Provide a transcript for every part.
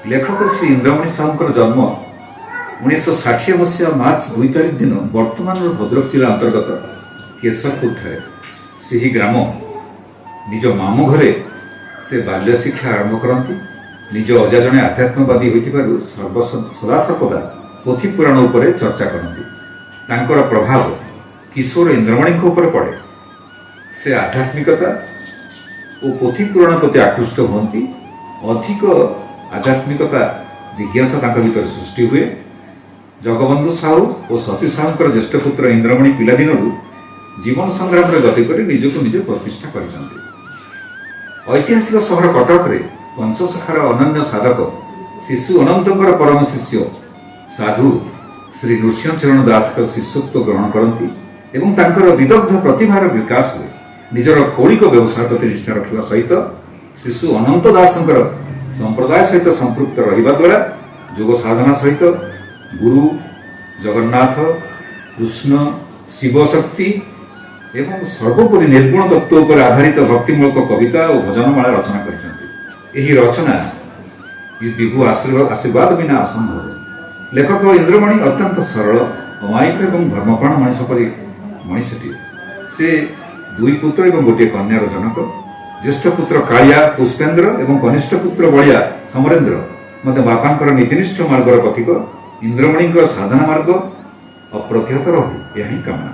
लेखक श्री इंद्रमणि साहूंकर जन्म 1960 मसीहा मार्च 2 तारिख दिन वर्तमान भद्रक जिला अंतर्गत केशरपुर ठारे से ग्राम निज मामू घरे से बाल्य शिक्षा आरंभ करती। निज अजा जड़े आध्यात्मवादी होता सदासर्वदा पोथी पुराण उपर चर्चा करती। तांकर प्रभाव किशोर इंद्रमणि उपर पड़े। से आध्यात्मिकता और पोथी पुराण प्रति आकृष्ट होती। अधिक आध्यात्मिकता जिज्ञासा भीतर सृष्टि हुए। जगबंधु साहू और शशि साहूंकर ज्येष्ठ पुत्र इंद्रमणि पिलादिन जीवन संग्राम गति कर निजक निजे प्रतिष्ठा कर। ऐतिहासिक सहर कटक रे पंचशाखार अनन्य साधक शिशु अनंतर परम शिष्य साधु श्री नृसिंह चरण दास का शिष्यत्व ग्रहण करती एवं तांकर विदग्ध प्रतिभार विकास हुए। निजर कौलिक व्यवसाय प्रति निष्ठा रखा सहित शिशु अनंत दासंकर संप्रदाय सहित संपृक्त रहिबा द्वारा योग साधना सहित गुरु जगन्नाथ कृष्ण शिव शक्ति एवं सर्वोपरि निर्गुण तत्व पर आधारित भक्तिमूलक कविता और भजनमाला रचना कर। रचना विभु आशीर्वाद बिना असंभव। लेखक इंद्रमणि अत्यंत सरल अमायिक एवं धर्मप्राण मनीष परी मनीषटी। से दुई पुत्र एवं गोटे कन्यार जनक। ज्येष्ठ पुत्र कालिया पुष्पेन्द्र एवं कनिष्ठ पुत्र बलिया समरेन्द्र मध्य बापांकर नीतिनिष्ठ मार्गर पथिक। इंद्रमणि साधना मार्ग अप्रतिहत रहू यह कामना।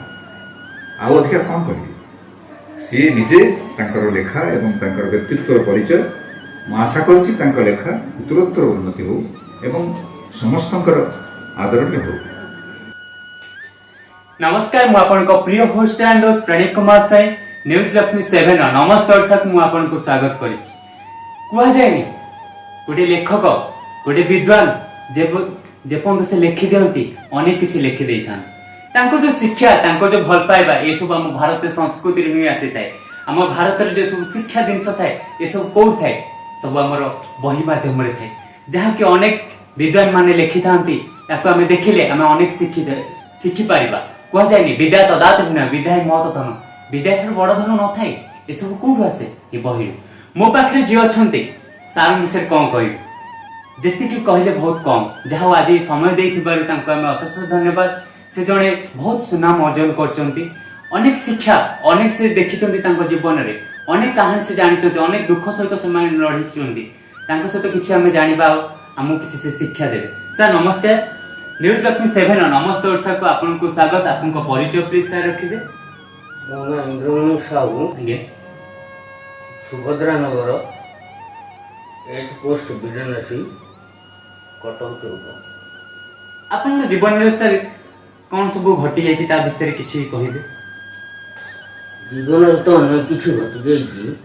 आउ अधिका कौन कह सी निजे तांकर लेखा एवं तांकर व्यक्तित्व परिचय मैं आशा कर लेखा उत्तरोत्तर उन्नति हो एवं समस्तंकर आदरणीय हो। नमस्कार मुझे प्रिय host and host Praneet Kumar Sai news Lakshmi 7 नमस्कार दर्शक मुझे स्वागत कहुए गोटे लेखक गोटे विद्वान जेपर्यंत से लिखि दिखती अनेक किसी लिखि दे था। जो शिक्षा जो भल पाइबा ये सब आम भारतीय संस्कृति ही आसी थाए। आम भारत जो सब शिक्षा जिनस थाए ये सब कौट थाए सब आम बही मध्यम थाए जहाँकि अनेक विद्वान माने लिखि था आम देखिले आम अनेक शिखिपर कहुए विद्या तदात विद्या महत धन विद्या ठार बड़ धन न थाए ये सब कौट आसे ये बही मो पाखे जी अच्छा सार विषय कौन कह जी कहले बहुत कम जहाँ आज समय देम अशेष धन्यवाद। से जड़े बहुत सुनाम अर्जन कर शिक्षा अनेक से देखी जीवन में अनेक कहानी से जानी अनेक दुख सहित से लड़ी सहित किसी आम जाना आमको किसी से शिक्षा देवे। सर नमस्कार न्यूज लक्ष्मी 7 नमस्ते दर्शक आपको स्वागत। आपको परिचय प्लीज सर रखिए। इंद्रमणि साहू सुभद्रा नगर 8 पोस्ट विजयनाशी कटक 14। आपन जीवन में सर कौन सब घटी जाए विषय किसी कहे? जीवन तो अनेक किसी घटी जाइए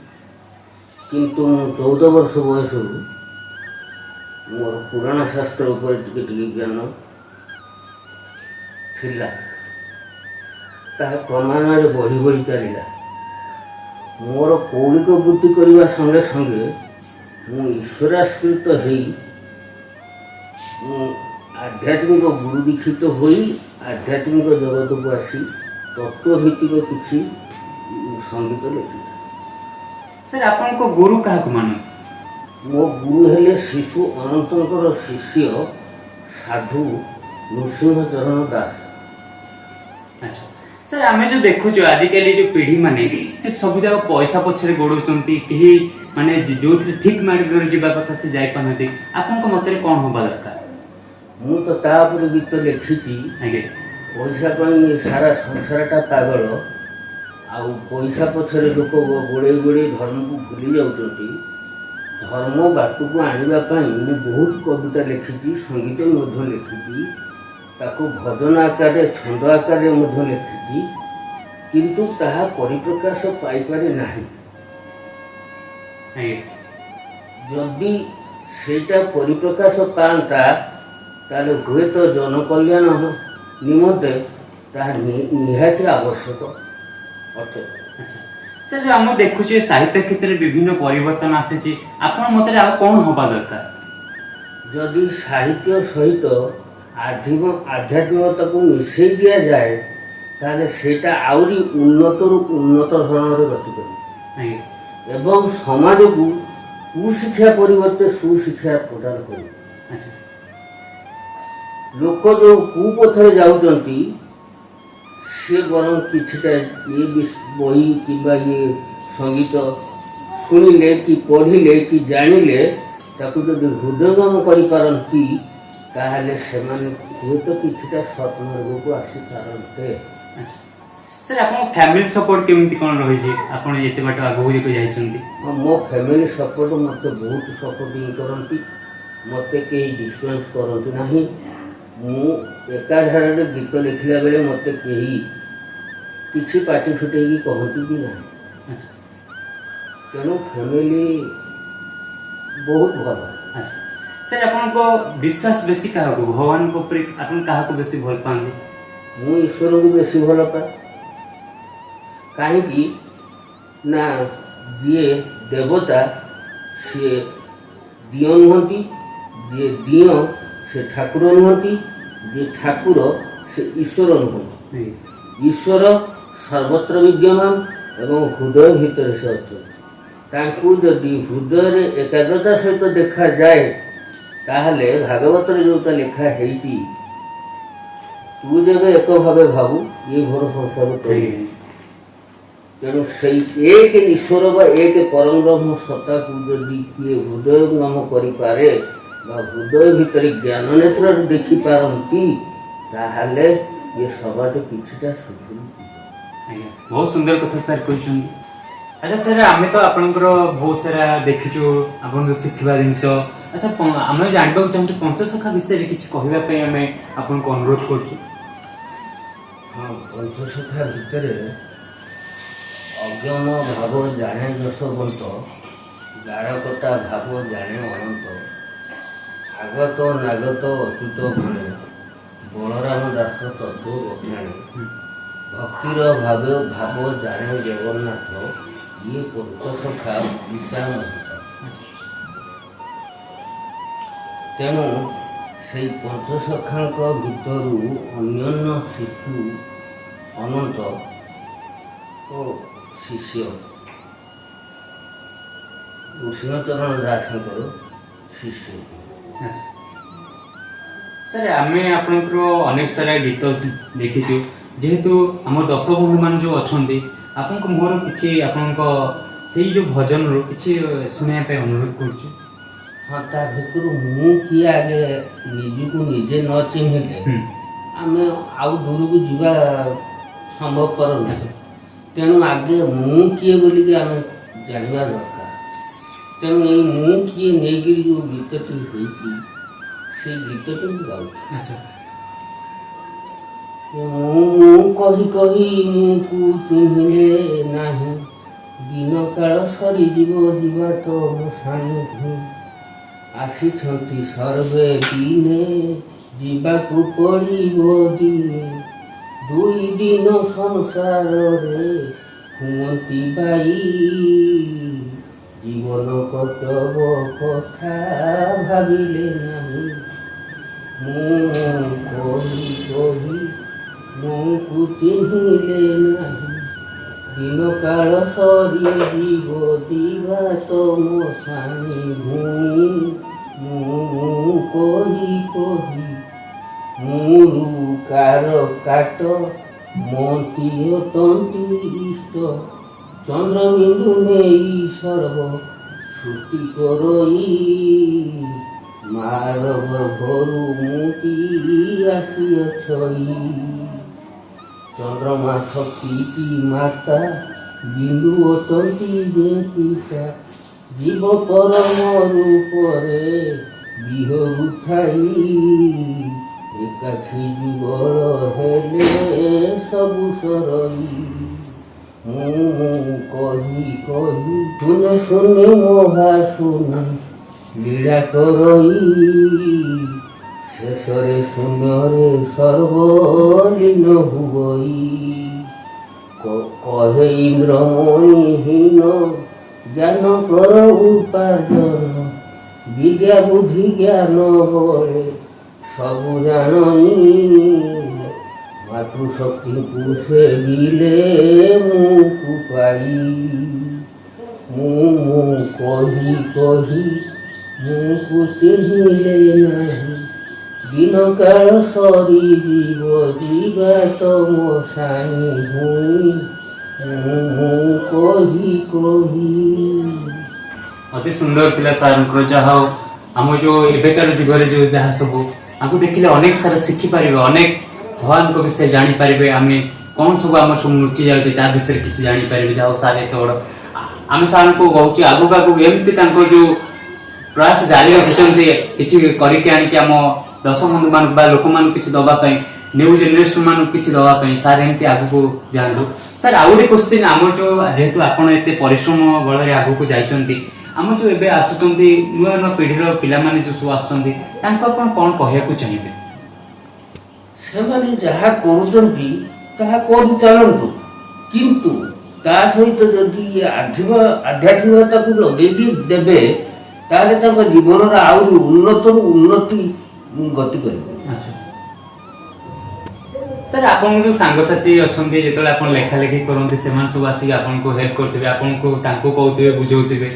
किंतु 14 वर्ष बयस मोर पुराण शास्त्र उपर टिके ज्ञान थिला ताहा क्रमान्वये बढ़ी बढ़ी चलला। मोर कौलिक वृत्ति करने संगे संगे मु ईश्वरास्कृत आध्यात्मिक गुरु दीक्षित होई आध्यात्मिक जगत को आसी तत्वभित्तिक किसी संगीत लिखी। सर आपन को गुरु क्या मान? मो गुरु हेले शिशु अनंतर शिष्य साधु नृसिंह चरण दास। अच्छा सर आम जो देखु आजिकल जो पीढ़ी माने सिर्फ सब जगह पैसा पछरे गोड़ुचंती कहीं माने जो ठीक मार्ग जीवा कथा से जाई पाना आपन मत कौन होबा दरकार? मु तो तापर गीत लिखी पैसा सारा संसारटा पागल आउ पैसा पछरे लोक गोड़े गोड़े धर्म को भूली जाउछंती। धर्म बाटू को आनिबा पई मु बहुत कविता लिखी संगीत मध्य लिखी ताको भजन आकार छंद आकार मध्य लिखी किंतु ताहा परिप्रकाश पाई पारे नाही। जदि सेटा परिप्रकाश पांता ताले हुए तो जनकल्याण निमंते निहाती आवश्यक अटे। सर आम देखु साहित्य क्षेत्र में विभिन्न परिवर्तन आसी आपन मत कौन होबा दरकार? जदि साहित्य सहित आध्यात्मिकता को मिसई दिया जाए ताले सेटा आउरी उन्नत धरण गति कर एवं समाज को कुशिक्षा परिवर्ते सुशिक्षा प्रदान कर अच्छा लोक जो कुपथरे जाउचंती से बरं किछिटा ये बही किंबा ये संगीत शुणिले कि पढ़िले कि जानिले ताकू जदि हृदयंगम करिपारंती ताहले सेमाने हुएत किछिटा सत्मार्गକୁ ଆସିପାରନ୍ତେ। अच्छा सर आपन फैमिली सपोर्ट केमती कोन रही छी आपन एते बाट आगु को जाइछंती? मो फैमिली सपोर्ट मते बहुत सपोर्टिंग करंती मते केही डिस्टर्ब करंती नाही। मु एका धारे गीत लिखिला बेले मते केही किछि पार्टी फुटेगी कहंती भी नाही। अच्छा तेणु फैमिली बहुत भल। अच्छा सर आपन को विश्वास बेसी काहा को भगवान को ऊपर आपन काहा को बेसी भल पांदे? मु ईश्वर को बेसी भल पाए कहीं ना जी देवता सी दिय नुहति जी दिय से ठाकुर नुहति जी ठाकुर से ईश्वर नुहति। ईश्वर सर्वत्र विद्यमान एवं हृदय भितर से अच्छे जदि हृदय एकाग्रता सहित देखा जाए ताहले भागवत जोटा लिखा है तू जब एक भाव भावु ये घोर संसार तेणु से एक ईश्वर बा एक परम ब्रह्म सत्ता को जदि किए हृदयंगम करिपारे बा हृदय भितर ज्ञान नेत्र देखि पारंती ताहले ये समाज किछिटा सुधुरी। बहुत सुंदर कथा सर कहछन। अच्छा सर आमे तो आपनकर बहुत सारा देखिछु आपन जो शिखिबा जिंस। अच्छा आमे जानबो चाहू पंचसखा विषय रे किछ कहबा पे आमे आपन को अनुरोध करछु। हां पंचसखा भितर अज्ञम भाव जाने यशवंत गारकता भाव जाने अनंत आगत नागत अच्युत भणे बलराम दास तत्व अज्ञानी भक्तिर भाव भाव जाने जगन्नाथ ये पंचसखा विषाम। तेणु से पंचसखांक भितरु अन्य शिशु अनंत ओ शिष्य नृसिंहचरण दासଙ୍କର शिष्य। सर आमे आपनकर अनेक सारा गीत देखिछु जेहेतु हमर दश बंधु मान जो अछंती आपनको मोर किछि आपनको सेही जो भजन रो किछि सुनाय पे अनुरोध करछु। हाँ ता भितर मु कि आगे निजको निजे न चिन्हिले आमे आउ दूर को जीवा संभव कर नहीं। तेणु आगे मु किए बोलिक आम जानवा दरकार। तेणु ये मु किए नहीं जो गीतटी होती से गीतटी गाऊ। अच्छा मु कही कही मुझको चिन्हिले नहीं दिन काल सरी जीव जीवा तो सानी आसी सर्वे दिने जीवाकू पड़ो दिने दुई दिन संसार रे हुमती बाई जीवन कतब कथा भाविले नहीं मु कही कही मुझको चिन्हिले नहीं दिन काल सरी जीव दिवा तो मो सानी भूमि मु कही कही मुरु कार काट मोटियो तंती इष्ट चंद्रबिंदु नेई सर्व श्रुति करई मार गर्भरु मुटी आसिअछई चंद्रमा शक्ति की माता बिंदु तंती जे पिता जीव परम रूपरे बिह उठाई एकाठी जुगल हेले सबु सरई कही कही सुने सुने मोहा सुने लीला करई शेषरे शून्यरे सर्वलीन हुई कहे इंद्रमणिहीन ज्ञान कर उपार्जन विद्या बुद्धि ज्ञान बले सबु जानई मातृशक्ति को से गिले मुझको पाई ମୁଁ କହି କହି ମୁଁ ଚିହ୍ନିଲେ ନାହିଁ ଦିନ କାଳ ସରିଯିବ ଯିବା ତମ ସାଇଁ ଭୁଇଁ ମୁଁ କହି କହି। ଅତି ସୁନ୍ଦର ଥିଲା ସାର୍ଙ୍କର। ଯାହା ହଉ ଆମ ଯୋଉ ଏବେକାର ଯୁଗରେ ଯୋଉ ଯାହା ସବୁ ଆମକୁ ଦେଖିଲେ ଅନେକ ସାରା ଶିଖିପାରିବେ, ଅନେକ ଭଗବାନଙ୍କ ବିଷୟରେ ଜାଣିପାରିବେ, ଆମେ କଣ ସବୁ ଆମର ସବୁ ଲୁଚି ଯାଉଛି ତା ବିଷୟରେ କିଛି ଜାଣିପାରିବେ। ଯାହା ହଉ ସାର୍ ଏତେ ବଡ଼ ଆମେ ସାର୍ଙ୍କୁ କହୁଛୁ ଆଗକୁ ଆଗକୁ ଏମିତି ତାଙ୍କ ଯୋଉ ପ୍ରୟାସ ଜାରି ରଖିଛନ୍ତି କିଛି କରିକି ଆଣିକି ଆମ ଦର୍ଶକ ବନ୍ଧୁ ମାନଙ୍କୁ ବା ଲୋକମାନଙ୍କୁ କିଛି ଦବା ପାଇଁ, ନ୍ୟୁ ଜେନେରେସନ ମାନଙ୍କୁ କିଛି ଦବା ପାଇଁ ସାର୍ ଏମିତି ଆଗକୁ ଯାଆନ୍ତୁ। ସାର୍ ଆଉ ଗୋଟେ କ୍ୱେଶ୍ଚିନ୍, ଆମର ଯୋଉ ଯେହେତୁ ଆପଣ ଏତେ ପରିଶ୍ରମ ବଳରେ ଆଗକୁ ଯାଇଛନ୍ତି, ଆମର ଯୋଉ ଏବେ ଆସୁଛନ୍ତି ନୂଆ ନୂଆ ପିଢିର ପିଲାମାନେ ଯୋଉ ସବୁ ଆସୁଛନ୍ତି ତାଙ୍କୁ ଆପଣ କଣ କହିବାକୁ ଚାହିଁବେ? ସେମାନେ ଯାହା କରୁଛନ୍ତି ତାହା କରିଚାଲନ୍ତୁ, କିନ୍ତୁ ତା ସହିତ ଯଦି ଆଧ୍ୟାତ୍ମିକତାକୁ ଲଗେଇକି ଦେବେ ତାହେଲେ ତାଙ୍କ ଜୀବନର ଆହୁରି ଉନ୍ନତରୁ ଉନ୍ନତି ଗତି କରିବେ। ଆଚ୍ଛା ସାର୍, ଆପଣଙ୍କ ଯୋଉ ସାଙ୍ଗସାଥି ଅଛନ୍ତି ଯେତେବେଳେ ଆପଣ ଲେଖା ଲେଖି କରନ୍ତି ସେମାନେ ସବୁ ଆସିକି ଆପଣଙ୍କୁ ହେଲ୍ପ କରୁଥିବେ, ଆପଣଙ୍କୁ ତାଙ୍କୁ କହୁଥିବେ, ବୁଝାଉଥିବେ,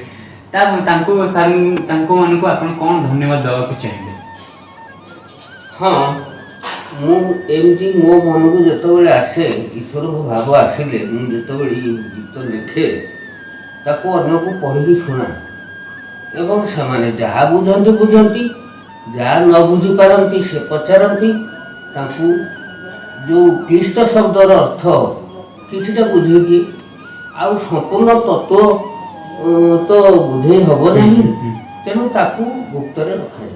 ତାଙ୍କୁ ସାର୍ ତାଙ୍କ ମାନଙ୍କୁ ଆପଣ କଣ ଧନ୍ୟବାଦ ଦେବାକୁ ଚାହିଁବେ? ହଁ, ମୁଁ ଏମିତି ମୋ ମନକୁ ଯେତେବେଳେ ଆସେ, ଈଶ୍ୱରଙ୍କ ଭାବ ଆସିଲେ ମୁଁ ଯେତେବେଳେ ଏଇ ଗୀତ ଲେଖେ ତାକୁ ଅନ୍ୟକୁ ପଢ଼ିକି ଶୁଣା ଏବଂ ସେମାନେ ଯାହା ବୁଝନ୍ତି, ଯାହା ନ ବୁଝିପାରନ୍ତି ସେ ପଚାରନ୍ତି। ତାଙ୍କୁ ଯେଉଁ କ୍ଲିଷ୍ଟ ଶବ୍ଦର ଅର୍ଥ କିଛିଟା ବୁଝେଇ ଦିଏ, ଆଉ ସମ୍ପୂର୍ଣ୍ଣ ତତ୍ତ୍ୱ ତ ବୁଝେଇ ହେବ ନାହିଁ, ତେଣୁ ତାକୁ ଗୁପ୍ତରେ ରଖାଯାଏ।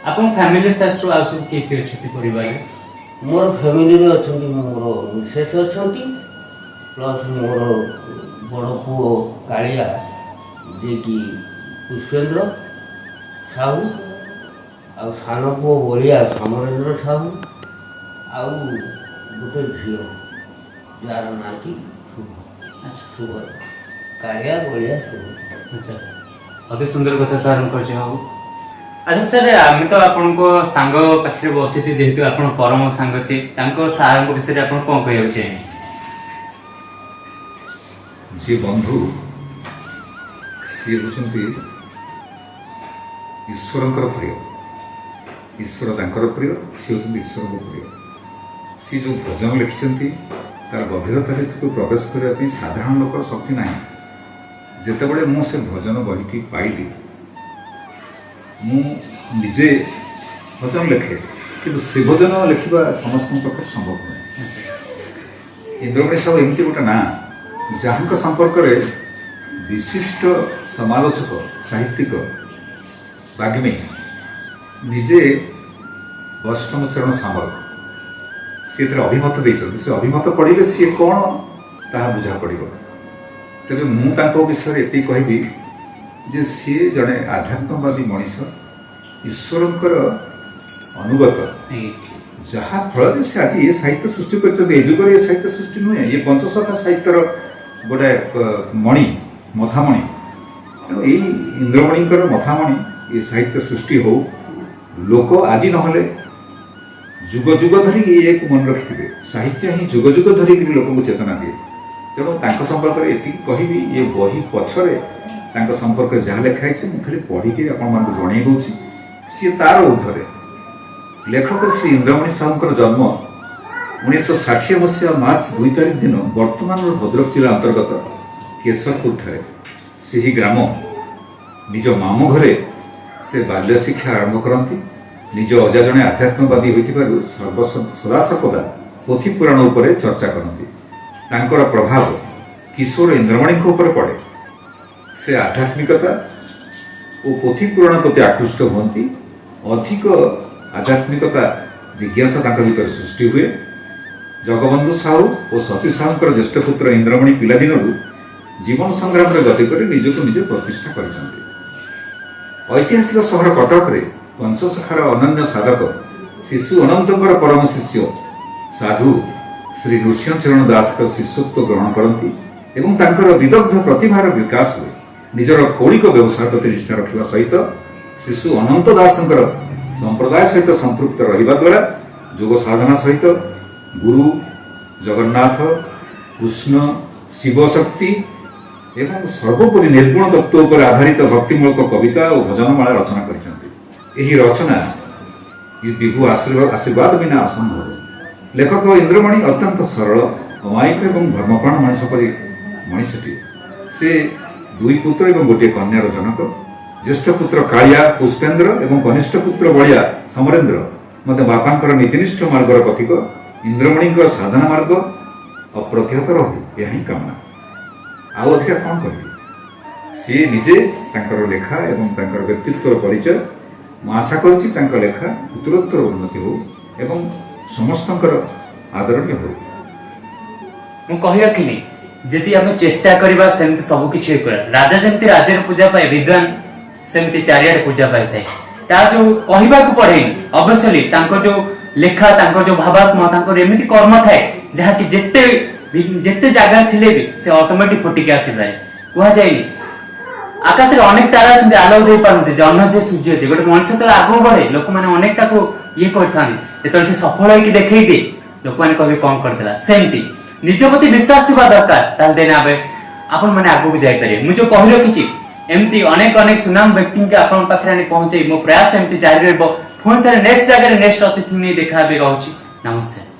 ଆପଣଙ୍କ ଫ୍ୟାମିଲି ସାର୍ ଆଉ ସବୁ କିଏ କିଏ ଅଛନ୍ତି ପରିବାରରେ? ମୋର ଫ୍ୟାମିଲିରେ ଅଛନ୍ତି, ମୋର ମିସେସ୍ ଅଛନ୍ତି, ପ୍ଲସ୍ ମୋର ବଡ଼ ପୁଅ କାଳିଆ ଯିଏକି ପୁଷ୍ପେନ୍ଦ୍ର ସାହୁ, ଆଉ ସାନ ପୁଅ ବଳିଆ ସମରେନ୍ଦ୍ର ସାହୁ, ଆଉ ଗୋଟେ ଝିଅ ଯାହାର ନାଁ କି ଶୁଭ, କାଳିଆ ବଳିଆ ଶୁଭ। ଆଚ୍ଛା, ଅତି ସୁନ୍ଦର କଥା ସାର୍ଙ୍କର। ଯାହା ହଉ। ଆଚ୍ଛା ସାର୍, ଆମେ ତ ଆପଣଙ୍କ ସାଙ୍ଗ ପାଖରେ ବସିଛୁ, ଯେହେତୁ ଆପଣ ପରମ ସାଙ୍ଗ ସିଏ, ତାଙ୍କ ସାର୍ଙ୍କ ବିଷୟରେ ଆପଣ କଣ କହିବାକୁ ଚାହିଁବେ? ଯିଏ ବନ୍ଧୁ ସିଏ ହେଉଛନ୍ତି ଈଶ୍ୱରଙ୍କର ପ୍ରିୟ, ଈଶ୍ୱର ତାଙ୍କର ପ୍ରିୟ, ସିଏ ହେଉଛନ୍ତି ଈଶ୍ୱରଙ୍କ ପ୍ରିୟ। ସିଏ ଯେଉଁ ଭଜନ ଲେଖିଛନ୍ତି ତାର ଗଭୀରତାରେ ପ୍ରବେଶ କରିବା ପାଇଁ ସାଧାରଣ ଲୋକର ଶକ୍ତି ନାହିଁ। ଯେତେବେଳେ ମୁଁ ସେ ଭଜନ ବହିଟି ପାଇଲି, ମୁଁ ନିଜେ ଭଜନ ଲେଖେ, କିନ୍ତୁ ସେ ଭଜନ ଲେଖିବା ସମସ୍ତଙ୍କ ପକ୍ଷରେ ସମ୍ଭବ ନୁହେଁ। ଇନ୍ଦ୍ରମଣି ସାହୁ ଏମିତି ଗୋଟେ ନାଁ ଯାହାଙ୍କ ସମ୍ପର୍କରେ ବିଶିଷ୍ଟ ସମାଲୋଚକ, ସାହିତ୍ୟିକ, ବାଗ୍ମୀ ନିଜେ ବୈଷ୍ଣବ ଚରଣ ସାମଲ ସିଏ ଏଥିରେ ଅଭିମତ ଦେଇଛନ୍ତି। ସେ ଅଭିମତ ପଢ଼ିଲେ ସିଏ କ'ଣ ତାହା ବୁଝା ପଡ଼ିବ। ତେବେ ମୁଁ ତାଙ୍କ ବିଷୟରେ ଏତିକି କହିବି ଯେ ସିଏ ଜଣେ ଆଧ୍ୟାତ୍ମବାଦୀ ମଣିଷ, ଈଶ୍ୱରଙ୍କର ଅନୁଗତ, ଯାହା ଫଳରେ ସେ ଆଜି ଏ ସାହିତ୍ୟ ସୃଷ୍ଟି କରିଛନ୍ତି। ଏ ଯୁଗରେ ଏ ସାହିତ୍ୟ ସୃଷ୍ଟି ନୁହେଁ, ଏ ପଞ୍ଚସଖା ସାହିତ୍ୟର ଗୋଟେ ମଣି, ମଥାମଣି। ତେଣୁ ଏଇ ଇନ୍ଦ୍ରମଣିଙ୍କର ମଥାମଣି ଏ ସାହିତ୍ୟ ସୃଷ୍ଟି ହଉ, ଲୋକ ଆଜି ନହେଲେ ଯୁଗ ଯୁଗ ଧରିକି ଏକୁ ମନେ ରଖିଥିବେ। ସାହିତ୍ୟ ହିଁ ଯୁଗ ଯୁଗ ଧରିକିରି ଲୋକଙ୍କୁ ଚେତନା ଦିଏ। ତେଣୁ ତାଙ୍କ ସମ୍ପର୍କରେ ଏତିକି କହିବି, ଏ ବହି ପଛରେ ତାଙ୍କ ସମ୍ପର୍କରେ ଯାହା ଲେଖା ହେଇଛି ମୁଁ ଖାଲି ପଢ଼ିକି ଆପଣମାନଙ୍କୁ ଜଣେଇ ଦେଉଛି। ସିଏ ତାର ଉର୍ଦ୍ଧ୍ୱରେ। ଲେଖକ ଶ୍ରୀ ଇନ୍ଦ୍ରମଣି ସାହୁଙ୍କର ଜନ୍ମ 1960 ମସିହା ମାର୍ଚ୍ଚ 2 ତାରିଖ ଦିନ ବର୍ତ୍ତମାନର ଭଦ୍ରକ ଜିଲ୍ଲା ଅନ୍ତର୍ଗତ କେଶରପୁରଠାରେ। ସେହି ଗ୍ରାମ ନିଜ ମାମୁଁ ଘରେ ସେ ବାଲ୍ୟ ଶିକ୍ଷା ଆରମ୍ଭ କରନ୍ତି। ନିଜ ଅଜା ଜଣେ ଆଧ୍ୟାତ୍ମବାଦୀ ହୋଇଥିବାରୁ ସଦାସର୍ବଦା ପୋଥି ପୁରାଣ ଉପରେ ଚର୍ଚ୍ଚା କରନ୍ତି। ତାଙ୍କର ପ୍ରଭାବ କିଶୋର ଇନ୍ଦ୍ରମଣିଙ୍କ ଉପରେ ପଡ଼େ। ସେ ଆଧ୍ୟାତ୍ମିକତା ଓ ପୋଥି ପୁରାଣ ପ୍ରତି ଆକୃଷ୍ଟ ହୁଅନ୍ତି। ଅଧିକ ଆଧ୍ୟାତ୍ମିକତା ଜିଜ୍ଞାସା ତାଙ୍କ ଭିତରେ ସୃଷ୍ଟି ହୁଏ। ଜଗବନ୍ଧୁ ସାହୁ ଓ ଶଶୀ ସାହୁଙ୍କର ଜ୍ୟେଷ୍ଠ ପୁତ୍ର ଇନ୍ଦ୍ରମଣି ପିଲାଦିନରୁ ଜୀବନ ସଂଗ୍ରାମରେ ଗତି କରି ନିଜକୁ ନିଜେ ପ୍ରତିଷ୍ଠା କରିଛନ୍ତି। ଐତିହାସିକ ସହର କଟକରେ ପଞ୍ଚସଖାର ଅନନ୍ୟ ସାଧକ ଶିଶୁ ଅନନ୍ତଙ୍କର ପରମ ଶିଷ୍ୟ ସାଧୁ ଶ୍ରୀ ନୃସିଂହଚରଣ ଦାସଙ୍କ ଶିଷ୍ୟତ୍ୱ ଗ୍ରହଣ କରନ୍ତି ଏବଂ ତାଙ୍କର ବିଦଗ୍ଧ ପ୍ରତିଭାର ବିକାଶ ହୁଏ। ନିଜର କୌଳିକ ବ୍ୟବସାୟ ପ୍ରତି ନିଷ୍ଠା ରଖିବା ସହିତ ଶିଶୁ ଅନନ୍ତ ଦାସଙ୍କର ସମ୍ପ୍ରଦାୟ ସହିତ ସମ୍ପୃକ୍ତ ରହିବା ଦ୍ୱାରା ଯୋଗ ସାଧନା ସହିତ ଗୁରୁ, ଜଗନ୍ନାଥ, କୃଷ୍ଣ, ଶିବଶକ୍ତି, ଏବଂ ସର୍ବୋପରି ନିର୍ଗୁଣ ତତ୍ତ୍ୱ ଉପରେ ଆଧାରିତ ଭକ୍ତିମୂଳକ କବିତା ଓ ଭଜନମାଳା ରଚନା କରିଛନ୍ତି। ଏହି ରଚନା ବିଭୁ ଆଶୀର୍ବାଦ ବିନା ଅସମ୍ଭବ। ଲେଖକ ଇନ୍ଦ୍ରମଣି ଅତ୍ୟନ୍ତ ସରଳ, ଅମାୟିକ ଏବଂ ଧର୍ମପ୍ରାଣ ମଣିଷ ପରି ମଣିଷଟିଏ। ସେ 2 ପୁତ୍ର ଏବଂ ଗୋଟିଏ କନ୍ୟାର ଜନକ। ଜ୍ୟେଷ୍ଠ ପୁତ୍ର କାଳିଆ ପୁଷ୍ପେନ୍ଦ୍ର ଏବଂ କନିଷ୍ଠ ପୁତ୍ର ବଳିଆ ସମରେନ୍ଦ୍ର ମଧ୍ୟ ବାପାଙ୍କର ନୀତିନିଷ୍ଠ ମାର୍ଗର ପଥିକ। ଇନ୍ଦ୍ରମଣିଙ୍କ ସାଧନା ମାର୍ଗ ଅପ୍ରତିହତ ରହୁ, ଏହା ହିଁ କାମନା। ଆଉ ଅଧିକା କ'ଣ କହିବି? ସିଏ ନିଜେ ତାଙ୍କର ଲେଖା ଏବଂ ତାଙ୍କର ବ୍ୟକ୍ତିତ୍ୱର ପରିଚୟ। ମୁଁ ଆଶା କରୁଛି ତାଙ୍କ ଲେଖା ଉତ୍ତରୋତ୍ତର ଉନ୍ନତି ହେଉ ଏବଂ ସମସ୍ତଙ୍କର ଆଦରଣୀୟ ହେଉ। ମୁଁ କହି ରଖିଲି, ଯଦି ଆମେ ଚେଷ୍ଟା କରିବା ସେମିତି ସବୁ କିଛି ହେଇପାରିବ। ରାଜା ଯେମିତି ରାଜ୍ୟର ପୂଜା ପାଏ, ବିଦ୍ୱାନ ସେମିତି ଚାରିଆଡେ ପୂଜା ପାଇଥାଏ। ତା ଯୋଉ କହିବାକୁ ପଡେନି, ଅବଶ୍ୟ ତାଙ୍କ ଯୋଉ ଲେଖା, ତାଙ୍କ ଯୋଉ ଭାବାତ୍ମ, ତାଙ୍କର ଏମିତି କର୍ମ ଥାଏ ଯାହାକି ଯେତେ ଜାଗାରେ ଥିଲେ ବି ସେ ଅଟୋମେଟିକ ଫୁଟିକି ଆସିଥାଏ। କୁହାଯାଏନି ଆକାଶରେ ଅନେକ ତାରା ଅଛନ୍ତି, ଆଲୋକ ଦେଇ ପାରନ୍ତି, ଜହ୍ନ ଯେ ସୂର୍ଯ୍ୟ ଯେ। ଗୋଟେ ମଣିଷ ଯେତେବେଳେ ଆଗକୁ ବଢେ ଲୋକମାନେ ଅନେକ ତାକୁ ଇଏ କରିଥାନ୍ତି, ଯେତେବେଳେ ସେ ସଫଳ ହେଇକି ଦେଖେଇ ଦିଏ ଲୋକମାନେ କହିବେ କଣ କରିଦେଲା। ସେମିତି ନିଜ ପ୍ରତି ବିଶ୍ୱାସ ଥିବା ଦରକାର, ତାହେଲେ ଆପଣ ମାନେ ଆଗକୁ ଯାଇପାରିବେ। ମୁଁ ଯୋଉ କହି ରଖିଛି ଏମିତି ଅନେକ ସୁନାମ ବ୍ୟକ୍ତିଙ୍କୁ ଆପଣଙ୍କ ପାଖରେ ଆଣି ପହଞ୍ଚେଇ ମୋ ପ୍ରୟାସ ଏମିତି ଜାରି ରହିବ। ପୁଣି ଥରେ ନେକ୍ସଟ ଜାଗାରେ ନେକ୍ସଟ ଅତିଥି ନେଇ ଦେଖା ହେବି। ରହୁଛି, ନମସ୍କାର।